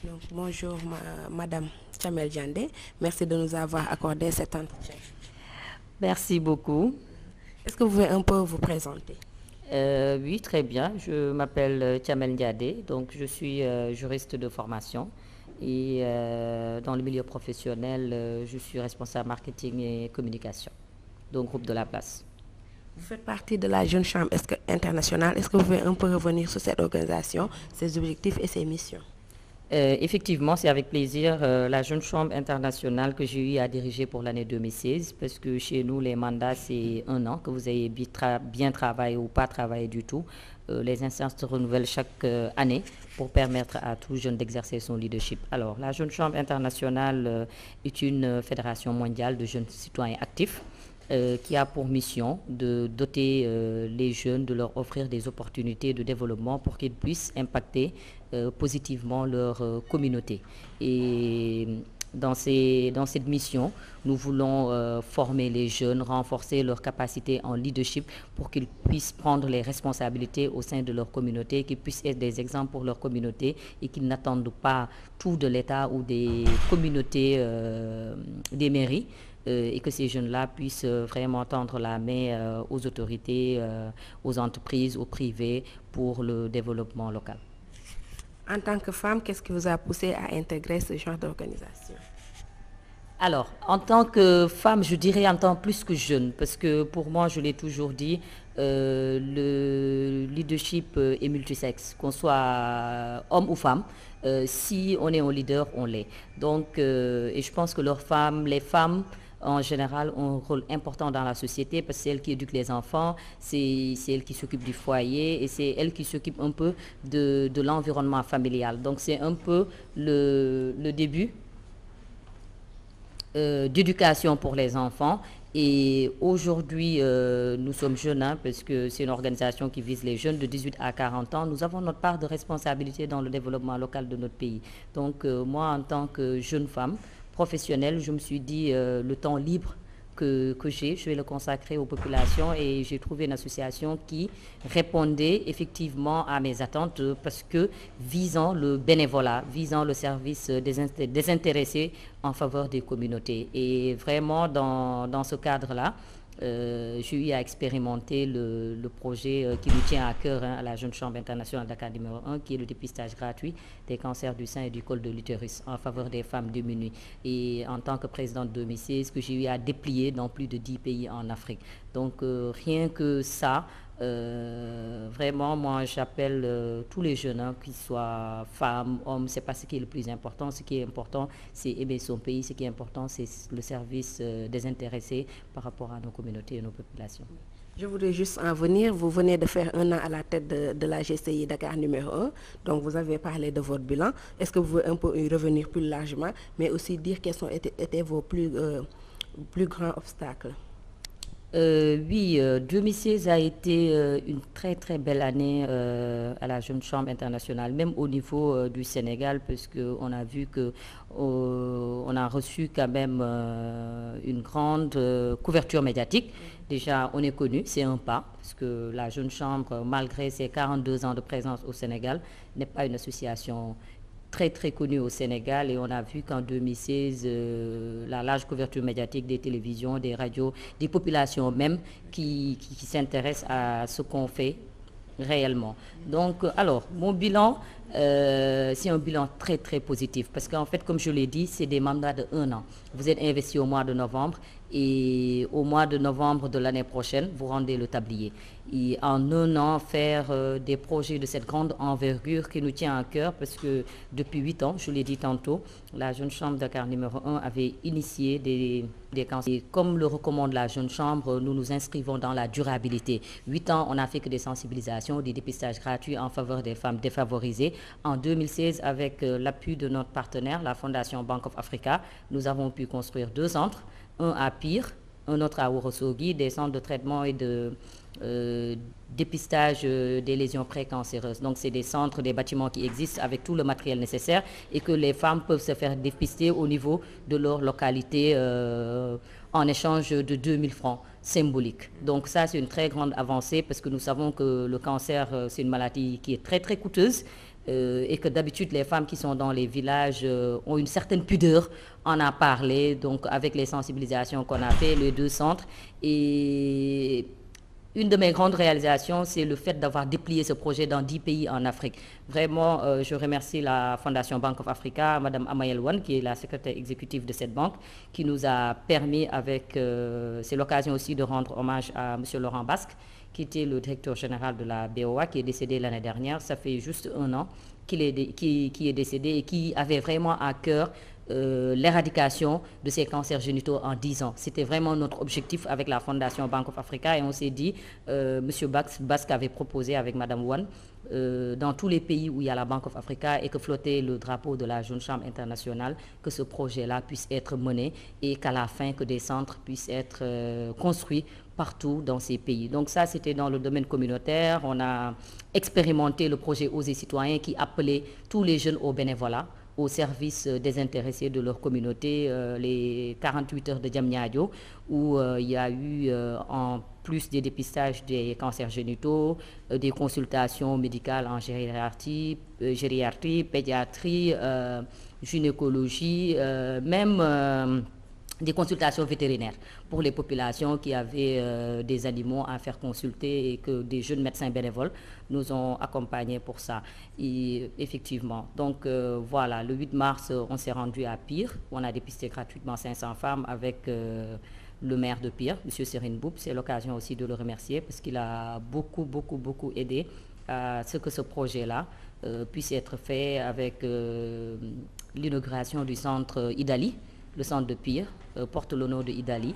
Donc, bonjour, Madame Chamel Diandé. Merci de nous avoir accordé cet entretien. Merci beaucoup. Est-ce que vous pouvez un peu vous présenter? Oui, très bien. Je m'appelle Chamel Diadé, donc je suis juriste de formation et dans le milieu professionnel, je suis responsable marketing et communication, donc groupe de la place. Vous faites partie de la Jeune Chambre internationale. Est-ce que vous pouvez un peu revenir sur cette organisation, ses objectifs et ses missions? Effectivement, c'est avec plaisir la Jeune Chambre internationale que j'ai eu à diriger pour l'année 2016, parce que chez nous, les mandats, c'est 1 an, que vous ayez bien travaillé ou pas travaillé du tout. Les instances se renouvellent chaque année pour permettre à tout jeune d'exercer son leadership. Alors, la Jeune Chambre internationale est une fédération mondiale de jeunes citoyens actifs qui a pour mission de doter les jeunes, de leur offrir des opportunités de développement pour qu'ils puissent impacter positivement leur communauté. Et dans cette mission, nous voulons former les jeunes, renforcer leurs capacités en leadership pour qu'ils puissent prendre les responsabilités au sein de leur communauté, qu'ils puissent être des exemples pour leur communauté et qu'ils n'attendent pas tout de l'État ou des communautés, des mairies. Et que ces jeunes-là puissent vraiment tendre la main aux autorités, aux entreprises, aux privés pour le développement local. En tant que femme, qu'est-ce qui vous a poussé à intégrer ce genre d'organisation? Alors, en tant que femme, je dirais en tant plus que jeune, parce que pour moi, je l'ai toujours dit, le leadership est multisexe, qu'on soit homme ou femme. Si on est un leader, on l'est. Donc, et je pense que les femmes, en général, ont un rôle important dans la société parce que c'est elles qui éduquent les enfants, c'est elles qui s'occupent du foyer et c'est elles qui s'occupent un peu de l'environnement familial. Donc, c'est un peu le début d'éducation pour les enfants. Et aujourd'hui, nous sommes jeunes, hein, parce que c'est une organisation qui vise les jeunes de 18 à 40 ans. Nous avons notre part de responsabilité dans le développement local de notre pays. Donc, moi, en tant que jeune femme professionnelle, je me suis dit, le temps libre que je vais le consacrer aux populations et j'ai trouvé une association qui répondait effectivement à mes attentes parce que visant le bénévolat, visant le service désintéressé en faveur des communautés. Et vraiment dans ce cadre-là, j'ai eu à expérimenter le projet qui nous tient à cœur, hein, à la Jeune Chambre internationale Dakar numéro 1, qui est le dépistage gratuit des cancers du sein et du col de l'utérus en faveur des femmes démunies. Et en tant que présidente 2016, que j'ai eu à déplier dans plus de 10 pays en Afrique. Donc rien que ça, vraiment, moi, j'appelle tous les jeunes, hein, qu'ils soient femmes, hommes, c'est pas ce qui est le plus important. Ce qui est important, c'est aimer son pays. Ce qui est important, c'est le service désintéressé par rapport à nos communautés et nos populations. Je voudrais juste en venir. Vous venez de faire 1 an à la tête de la GCI Dakar numéro 1. Donc, vous avez parlé de votre bilan. Est-ce que vous pouvez un peu y revenir plus largement, mais aussi dire quels ont été vos plus grands obstacles? Oui, 2016 a été une très très belle année à la Jeune Chambre internationale, même au niveau du Sénégal, parce qu'on a vu que on a reçu quand même une grande couverture médiatique. Déjà, on est connu, c'est un pas, parce que la Jeune Chambre, malgré ses 42 ans de présence au Sénégal, n'est pas une association très très connu au Sénégal et on a vu qu'en 2016, la large couverture médiatique des télévisions, des radios, des populations même qui s'intéressent à ce qu'on fait réellement. Donc, alors, mon bilan, c'est un bilan très très positif parce qu'en fait, comme je l'ai dit, c'est des mandats de 1 an. Vous êtes investi au mois de novembre et au mois de novembre de l'année prochaine, vous rendez le tablier. Et en 1 an, faire des projets de cette grande envergure qui nous tient à cœur parce que depuis 8 ans, je l'ai dit tantôt, la Jeune Chambre Dakar numéro 1 avait initié des cancers. Et comme le recommande la Jeune Chambre, nous nous inscrivons dans la durabilité. 8 ans, on n'a fait que des sensibilisations, des dépistages gratuits en faveur des femmes défavorisées. En 2016, avec l'appui de notre partenaire, la Fondation Bank of Africa, nous avons pu construire 2 centres, un à Pire, un autre à Ourossogui, des centres de traitement et de dépistage des lésions précancéreuses. Donc, c'est des centres, des bâtiments qui existent avec tout le matériel nécessaire et que les femmes peuvent se faire dépister au niveau de leur localité en échange de 2000 francs symboliques. Donc, ça, c'est une très grande avancée parce que nous savons que le cancer, c'est une maladie qui est très, très coûteuse. et que d'habitude les femmes qui sont dans les villages ont une certaine pudeur. On a parlé donc avec les sensibilisations qu'on a fait, les deux centres, et une de mes grandes réalisations, c'est le fait d'avoir déplié ce projet dans 10 pays en Afrique. Vraiment, je remercie la Fondation Bank of Africa, Madame Amayel Wan, qui est la secrétaire exécutive de cette banque, qui nous a permis, c'est l'occasion aussi de rendre hommage à Monsieur Laurent Basque, qui était le directeur général de la BOA, qui est décédé l'année dernière. Ça fait juste un an qui est décédé et qui avait vraiment à cœur l'éradication de ces cancers génitaux en 10 ans. C'était vraiment notre objectif avec la Fondation Bank of Africa, et on s'est dit, M. Basque avait proposé avec Mme Wan, dans tous les pays où il y a la Bank of Africa et que flottait le drapeau de la Jeune Chambre internationale, que ce projet-là puisse être mené et qu'à la fin, que des centres puissent être construits partout dans ces pays. Donc ça, c'était dans le domaine communautaire. On a expérimenté le projet Oser Citoyens qui appelait tous les jeunes au bénévolat, au service désintéressé de leur communauté, les 48 heures de Diamniadio, où il y a eu, en plus des dépistages des cancers génitaux, des consultations médicales en gériatrie, pédiatrie, gynécologie, même des consultations vétérinaires pour les populations qui avaient des animaux à faire consulter, et que des jeunes médecins bénévoles nous ont accompagnés pour ça. Et effectivement, donc voilà, le 8 mars, on s'est rendu à Pire, où on a dépisté gratuitement 500 femmes avec le maire de Pire, M. Serine Boub. C'est l'occasion aussi de le remercier parce qu'il a beaucoup aidé à ce que ce projet-là puisse être fait avec l'inauguration du centre Idali. Le centre de Pire porte le nom de Idali.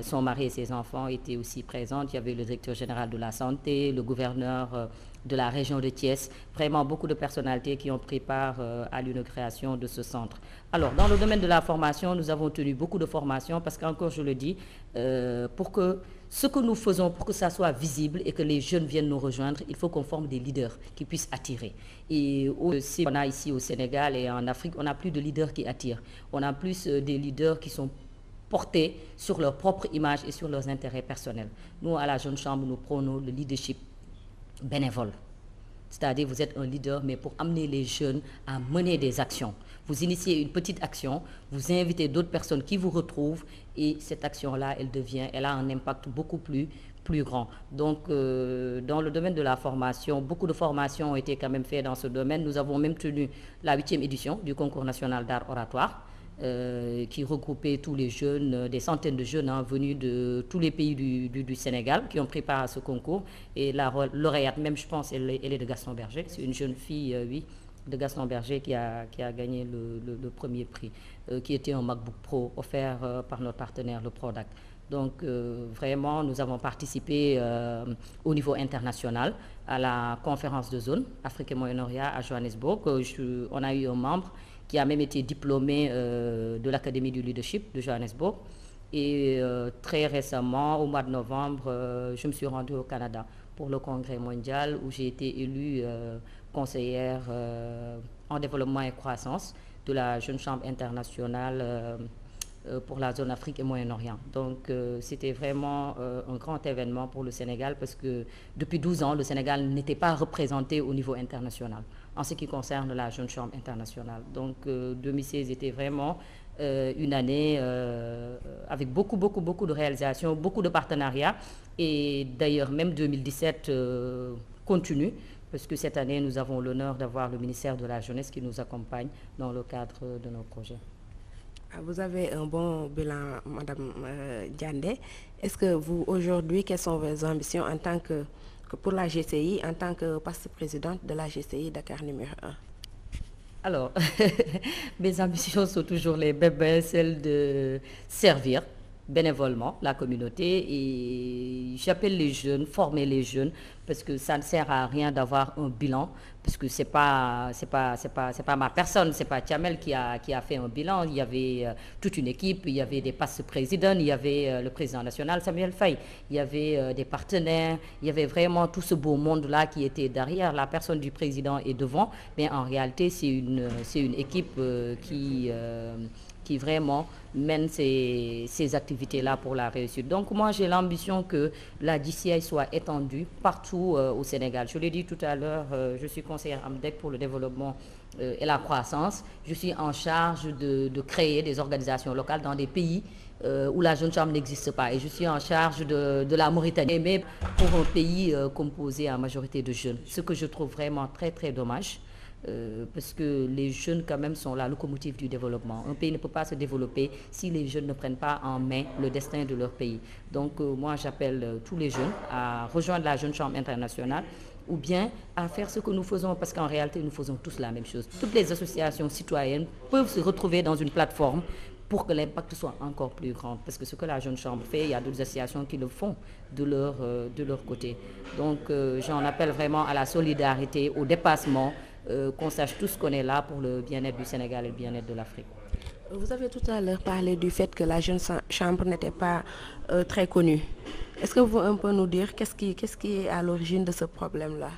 Son mari et ses enfants étaient aussi présents. Il y avait le directeur général de la santé, le gouverneur de la région de Thiès, vraiment beaucoup de personnalités qui ont pris part à l'inauguration de ce centre. Alors, dans le domaine de la formation, nous avons tenu beaucoup de formations parce qu'encore, je le dis, pour que ce que nous faisons, pour que ça soit visible et que les jeunes viennent nous rejoindre, il faut qu'on forme des leaders qui puissent attirer. Et aussi, on a ici au Sénégal et en Afrique, on n'a plus de leaders qui attirent. On a plus des leaders qui sont portés sur leur propre image et sur leurs intérêts personnels. Nous, à la Jeune Chambre, nous prônons le leadership bénévole. C'est-à-dire, vous êtes un leader, mais pour amener les jeunes à mener des actions. Vous initiez une petite action, vous invitez d'autres personnes qui vous retrouvent, et cette action-là, elle a un impact beaucoup plus grand. Donc, dans le domaine de la formation, beaucoup de formations ont été quand même faites dans ce domaine. Nous avons même tenu la 8e édition du concours national d'art oratoire, qui regroupait tous les jeunes, des centaines de jeunes venus de tous les pays du Sénégal qui ont pris part à ce concours. Et la lauréate même, je pense, elle est de Gaston Berger. C'est une jeune fille, oui, de Gaston Berger qui a gagné le premier prix, qui était un MacBook Pro offert par notre partenaire, le Prodac. Donc, vraiment, nous avons participé au niveau international à la conférence de zone Afrique et Moyen-Orient à Johannesburg. On a eu un membre qui a même été diplômé de l'Académie du leadership de Johannesburg. Et très récemment, au mois de novembre, je me suis rendue au Canada pour le congrès mondial où j'ai été élue conseillère en développement et croissance de la Jeune Chambre internationale pour la zone Afrique et Moyen-Orient. Donc, c'était vraiment un grand événement pour le Sénégal parce que depuis 12 ans, le Sénégal n'était pas représenté au niveau international en ce qui concerne la Jeune Chambre internationale. Donc, 2016 était vraiment une année avec beaucoup de réalisations, beaucoup de partenariats. Et d'ailleurs, même 2017 continue, parce que cette année, nous avons l'honneur d'avoir le ministère de la Jeunesse qui nous accompagne dans le cadre de nos projets. Vous avez un bon bilan, Madame Diandé. Est-ce que vous, aujourd'hui, quelles sont vos ambitions en tant que pour la GCI, en tant que vice-présidente de la GCI Dakar numéro 1? Alors, mes ambitions sont toujours les mêmes, celles de servir bénévolement la communauté, et j'appelle les jeunes, former les jeunes, parce que ça ne sert à rien d'avoir un bilan, parce que c'est pas ma personne, c'est pas Thiamel qui a fait un bilan. Il y avait toute une équipe, il y avait des vice-présidents, il y avait le président national Samuel Faye, il y avait des partenaires, il y avait vraiment tout ce beau monde-là qui était derrière. La personne du président est devant, mais en réalité c'est une équipe qui qui vraiment mène ces activités-là pour la réussite. Donc moi, j'ai l'ambition que la DCI soit étendue partout au Sénégal. Je l'ai dit tout à l'heure, je suis conseillère AMDEC pour le développement et la croissance. Je suis en charge de créer des organisations locales dans des pays où la jeune chambre n'existe pas. Et je suis en charge de la Mauritanie, mais pour un pays composé en majorité de jeunes. Ce que je trouve vraiment très, très dommage. Parce que les jeunes quand même sont la locomotive du développement. Un pays ne peut pas se développer si les jeunes ne prennent pas en main le destin de leur pays. Donc moi j'appelle tous les jeunes à rejoindre la Jeune Chambre internationale ou bien à faire ce que nous faisons parce qu'en réalité nous faisons tous la même chose. Toutes les associations citoyennes peuvent se retrouver dans une plateforme pour que l'impact soit encore plus grand. Parce que ce que la Jeune Chambre fait, il y a d'autres associations qui le font de leur côté. Donc j'en appelle vraiment à la solidarité, au dépassement, qu'on sache tous qu'on est là pour le bien-être du Sénégal et le bien-être de l'Afrique. Vous avez tout à l'heure parlé du fait que la Jeune Chambre n'était pas très connue. Est-ce que vous pouvez un peu nous dire qu'est-ce qui est à l'origine de ce problème-là?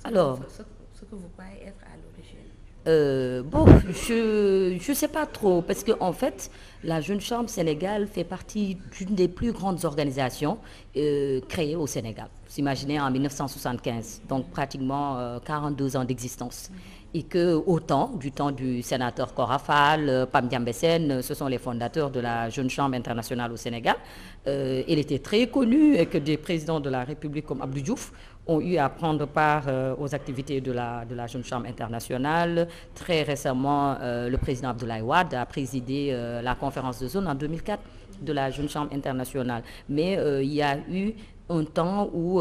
Alors, ce que vous croyez être à l'origine? Bon, je sais pas trop, parce qu'en fait, la Jeune Chambre Sénégal fait partie d'une des plus grandes organisations créées au Sénégal. Vous imaginez en 1975, donc pratiquement 42 ans d'existence. Et que du temps du sénateur Korafal, Pam Diambesen, ce sont les fondateurs de la Jeune Chambre internationale au Sénégal. Elle était très connue et que des présidents de la République comme Abdou Diouf ont eu à prendre part aux activités de la Jeune Chambre internationale. Très récemment, le président Abdoulaye Wade a présidé la conférence de zone en 2004 de la Jeune Chambre internationale. Mais il y a eu un temps où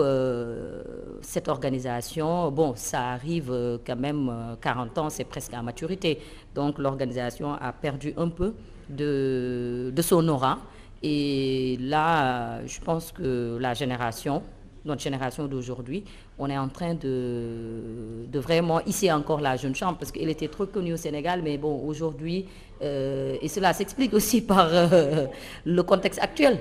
cette organisation, bon, ça arrive quand même 40 ans, c'est presque à maturité. Donc l'organisation a perdu un peu de son aura. Et là, je pense que notre génération d'aujourd'hui, on est en train de vraiment hisser encore la Jeune Chambre parce qu'elle était trop connue au Sénégal, mais bon, aujourd'hui, et cela s'explique aussi par le contexte actuel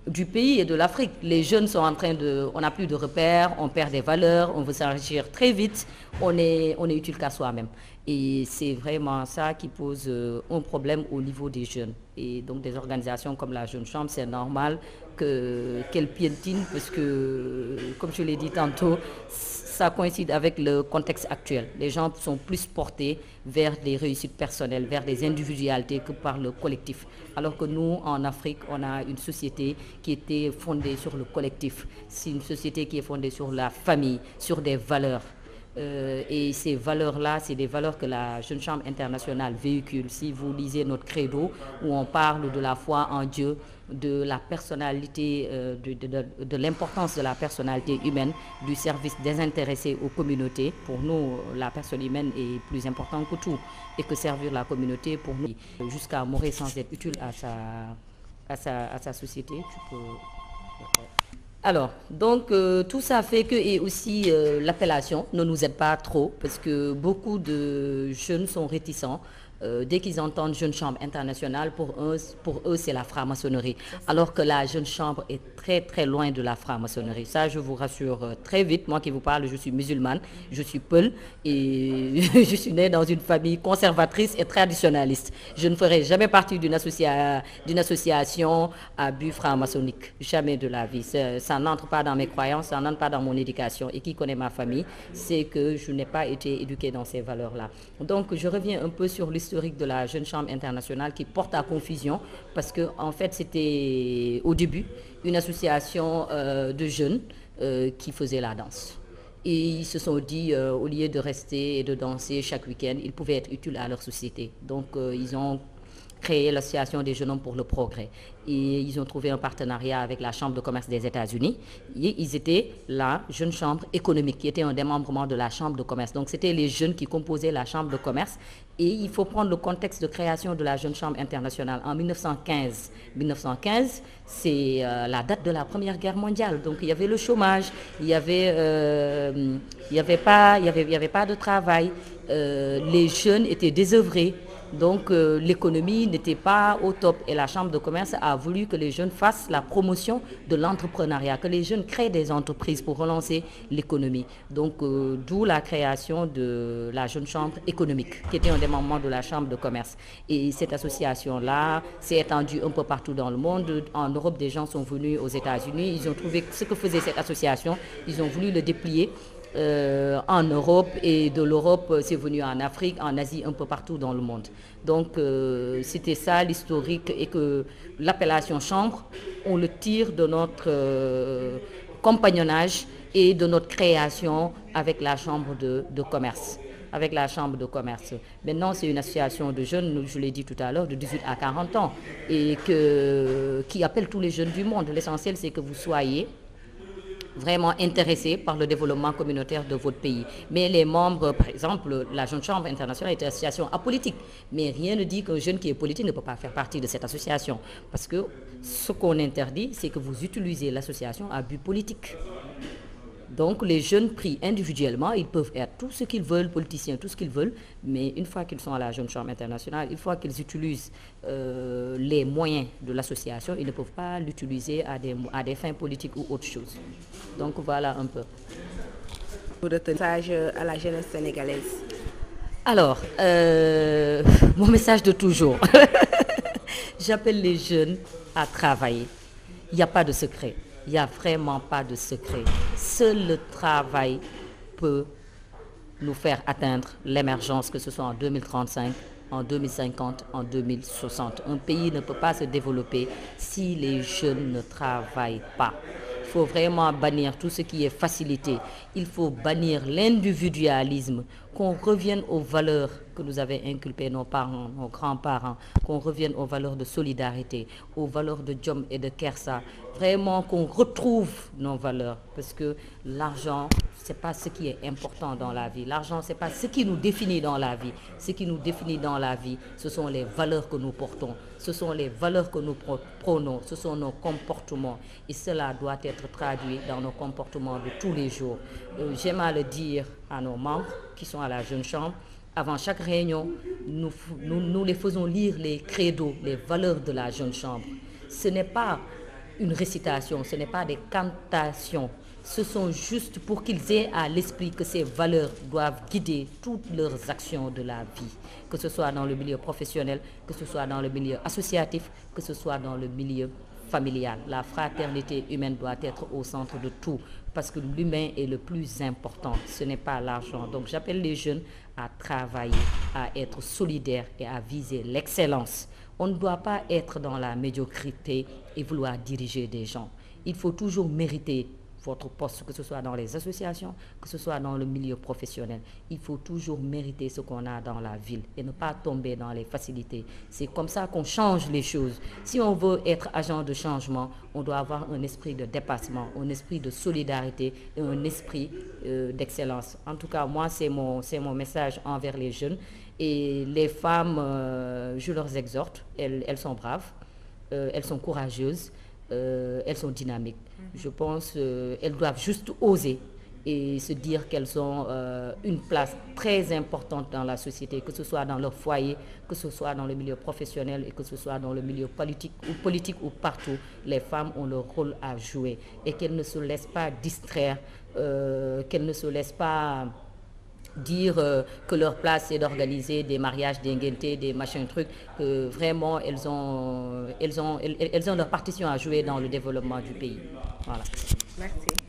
du pays et de l'Afrique. Les jeunes sont en train on n'a plus de repères, on perd des valeurs, on veut s'enrichir très vite, on est utile qu'à soi-même. Et c'est vraiment ça qui pose un problème au niveau des jeunes. Et donc des organisations comme la Jeune Chambre, c'est normal qu'elles piétinent parce que, comme je l'ai dit tantôt, ça coïncide avec le contexte actuel. Les gens sont plus portés vers des réussites personnelles, vers des individualités que par le collectif. Alors que nous, en Afrique, on a une société qui était fondée sur le collectif. C'est une société qui est fondée sur la famille, sur des valeurs. Et ces valeurs-là, c'est des valeurs que la Jeune Chambre internationale véhicule. Si vous lisez notre credo, où on parle de la foi en Dieu, de la personnalité, de l'importance de la personnalité humaine, du service désintéressé aux communautés. Pour nous, la personne humaine est plus importante que tout. Et que servir la communauté, pour nous, jusqu'à mourir sans être utile à sa société, tu peux... Alors, donc tout ça fait que, et aussi l'appellation ne nous aide pas trop, parce que beaucoup de jeunes sont réticents. Dès qu'ils entendent Jeune Chambre internationale, pour eux c'est la franc-maçonnerie. Alors que la Jeune Chambre est très très loin de la franc-maçonnerie. Ça, je vous rassure très vite. Moi qui vous parle, je suis musulmane, je suis peul et je suis née dans une famille conservatrice et traditionnaliste. Je ne ferai jamais partie d'une association à but franc-maçonnique. Jamais de la vie. Ça n'entre pas dans mes croyances, ça n'entre pas dans mon éducation. Et qui connaît ma famille, c'est que je n'ai pas été éduquée dans ces valeurs-là. Donc je reviens un peu sur l'historique de la Jeune Chambre internationale qui porte à confusion parce que en fait c'était au début une association de jeunes qui faisait la danse. Et ils se sont dit, au lieu de rester et de danser chaque week-end, ils pouvaient être utiles à leur société. Donc ils ont créé l'association des jeunes hommes pour le progrès. Et ils ont trouvé un partenariat avec la Chambre de commerce des États-Unis. Et ils étaient la Jeune Chambre économique, qui était un démembrement de la Chambre de commerce. Donc c'était les jeunes qui composaient la Chambre de commerce. Et il faut prendre le contexte de création de la Jeune Chambre internationale en 1915. 1915, c'est la date de la Première Guerre mondiale. Donc il y avait le chômage, il y avait pas de travail. Les jeunes étaient désœuvrés. Donc l'économie n'était pas au top et la Chambre de commerce a voulu que les jeunes fassent la promotion de l'entrepreneuriat, que les jeunes créent des entreprises pour relancer l'économie. Donc d'où la création de la Jeune Chambre économique, qui était un des membres de la Chambre de commerce. Et cette association-là s'est étendue un peu partout dans le monde. En Europe, des gens sont venus aux États-Unis, ils ont trouvé ce que faisait cette association, ils ont voulu le déplier en Europe, et de l'Europe c'est venu en Afrique, en Asie, un peu partout dans le monde. Donc c'était ça l'historique, et que l'appellation chambre, on le tire de notre compagnonnage et de notre création avec la chambre de commerce. Avec la chambre de commerce. Maintenant, c'est une association de jeunes, je l'ai dit tout à l'heure, de 18 à 40 ans, et qui appelle tous les jeunes du monde. L'essentiel, c'est que vous soyez vraiment intéressés par le développement communautaire de votre pays. Mais les membres, par exemple, la Jeune Chambre internationale est une association apolitique. Mais rien ne dit qu'un jeune qui est politique ne peut pas faire partie de cette association. Parce que ce qu'on interdit, c'est que vous utilisez l'association à but politique. Donc les jeunes pris individuellement, ils peuvent être tout ce qu'ils veulent, politiciens, tout ce qu'ils veulent, mais une fois qu'ils sont à la Jeune Chambre internationale, une fois qu'ils utilisent les moyens de l'association, ils ne peuvent pas l'utiliser à des fins politiques ou autre chose. Donc voilà un peu. Pour le message à la jeunesse sénégalaise. Alors, mon message de toujours, j'appelle les jeunes à travailler. Il n'y a pas de secret. Il n'y a vraiment pas de secret. Seul le travail peut nous faire atteindre l'émergence, que ce soit en 2035, en 2050, en 2060. Un pays ne peut pas se développer si les jeunes ne travaillent pas. Il faut vraiment bannir tout ce qui est facilité. Il faut bannir l'individualisme, qu'on revienne aux valeurs que nous avaient inculquées nos parents, nos grands-parents, qu'on revienne aux valeurs de solidarité, aux valeurs de Djom et de Kersa. Vraiment qu'on retrouve nos valeurs, parce que l'argent, ce n'est pas ce qui est important dans la vie. L'argent, ce n'est pas ce qui nous définit dans la vie. Ce qui nous définit dans la vie, ce sont les valeurs que nous portons, ce sont les valeurs que nous prônons, ce sont nos comportements. Et cela doit être traduit dans nos comportements de tous les jours. J'aime à le dire à nos membres qui sont à la Jeune Chambre. Avant chaque réunion, nous les faisons lire les credos, les valeurs de la Jeune Chambre. Ce n'est pas une récitation, ce n'est pas des cantations. Ce sont juste pour qu'ils aient à l'esprit que ces valeurs doivent guider toutes leurs actions de la vie, que ce soit dans le milieu professionnel, que ce soit dans le milieu associatif, que ce soit dans le milieu familial. La fraternité humaine doit être au centre de tout, parce que l'humain est le plus important, ce n'est pas l'argent. Donc j'appelle les jeunes à travailler, à être solidaires et à viser l'excellence. On ne doit pas être dans la médiocrité et vouloir diriger des gens. Il faut toujours mériter votre poste, que ce soit dans les associations, que ce soit dans le milieu professionnel. Il faut toujours mériter ce qu'on a dans la ville et ne pas tomber dans les facilités. C'est comme ça qu'on change les choses. Si on veut être agent de changement, on doit avoir un esprit de dépassement, un esprit de solidarité et un esprit d'excellence. En tout cas, moi, c'est mon message envers les jeunes. Et les femmes, je leur exhorte, elles sont braves, elles sont courageuses, elles sont dynamiques. Je pense qu'elles doivent juste oser et se dire qu'elles ont une place très importante dans la société, que ce soit dans leur foyer, que ce soit dans le milieu professionnel et que ce soit dans le milieu politique ou partout. Les femmes ont leur rôle à jouer et qu'elles ne se laissent pas distraire, qu'elles ne se laissent pas dire que leur place c'est d'organiser des mariages, des ngéntés, des machins trucs, que vraiment elles ont leur partition à jouer dans le développement du pays. Voilà. Merci.